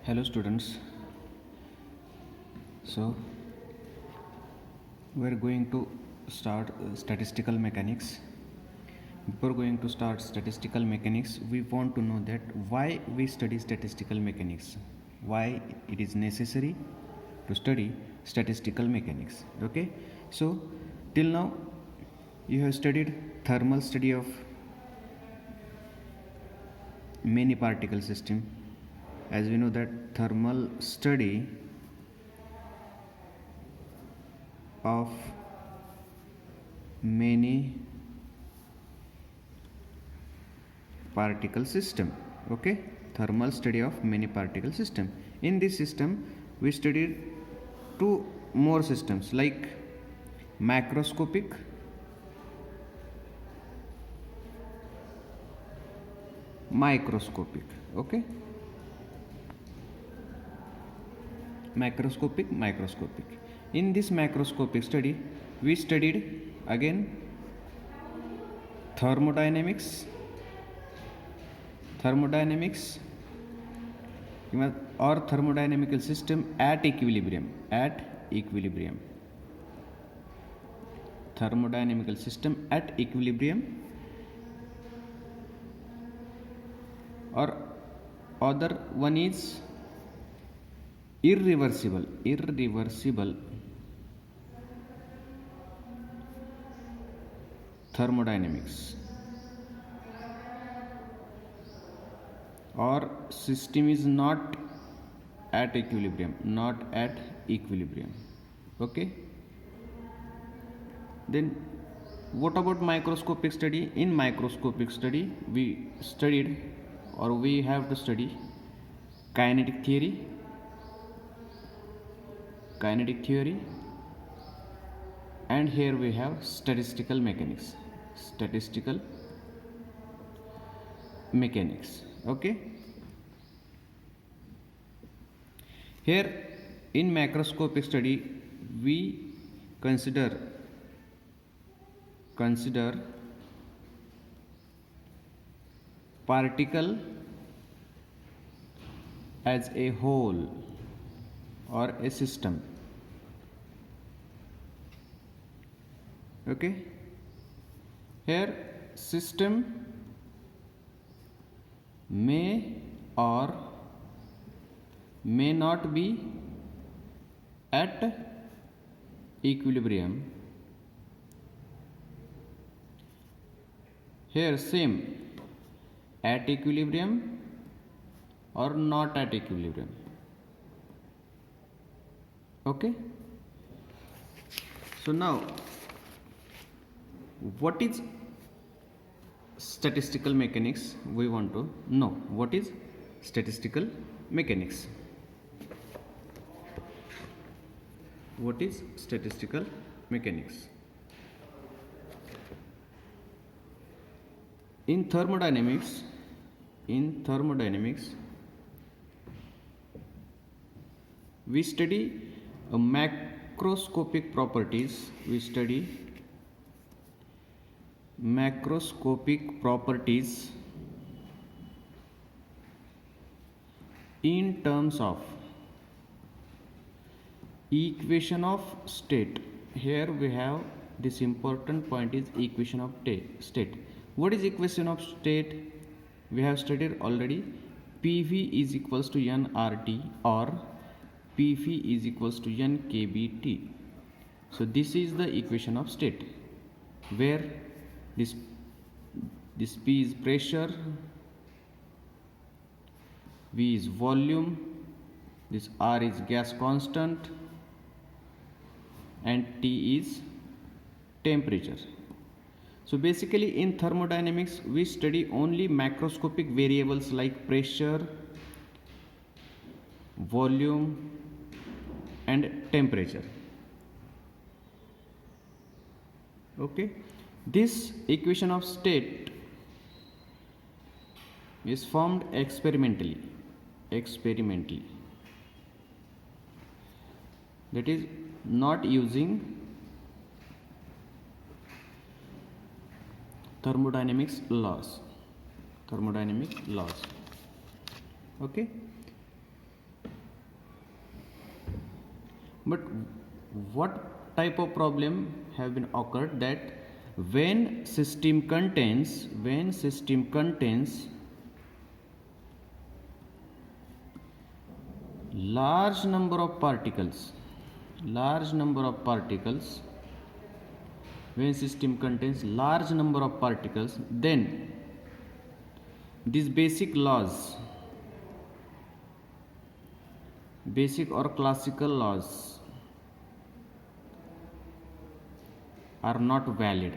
Hello students. So we are going to start statistical mechanics. Before going to start statistical mechanics, we want to know that why we study statistical mechanics, why it is necessary to study statistical mechanics. Okay, so till now you have studied thermal study of many particle system. As we know that thermal study of many particle system. Okay, thermal study of many particle system. In this system we studied two more systems like macroscopic microscopic. Okay, microscopic. In this macroscopic study we studied again thermodynamics or thermodynamical system at equilibrium. Thermodynamical system at equilibrium, or other one is irreversible thermodynamics, or system is not at equilibrium. Okay, then what about microscopic study? In microscopic study we studied, or we have to study kinetic theory, and here we have statistical mechanics. Okay, here in macroscopic study we consider particle as a whole or a system. Okay, here system may or may not be at equilibrium. Here same, at equilibrium or not at equilibrium. Okay, so now what is statistical mechanics? We want to know what is statistical mechanics. What is statistical mechanics? In thermodynamics we study macroscopic properties. In terms of equation of state. Here we have this important point is equation of state. What is equation of state? We have studied already. PV is equals to nRT or PV is equals to nkBT. So this is the equation of state, where this P is pressure, V is volume, this R is gas constant, and T is temperature. So basically in thermodynamics we study only macroscopic variables like pressure, volume and temperature. Okay, this equation of state is formed experimentally, that is not using thermodynamic laws. Okay, But what type of problem have been occurred that when system contains large number of particles, when system contains large number of particles, then these basic laws, basic or classical laws are not valid,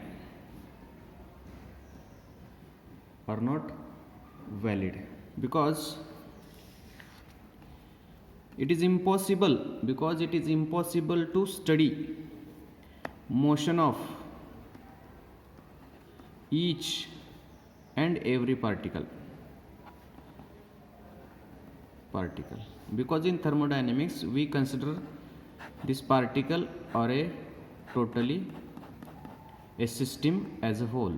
because it is impossible to study motion of each and every particle, because in thermodynamics we consider this particle or a totally a system as a whole,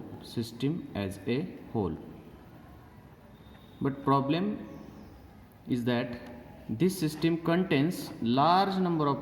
but problem is that this system contains large number of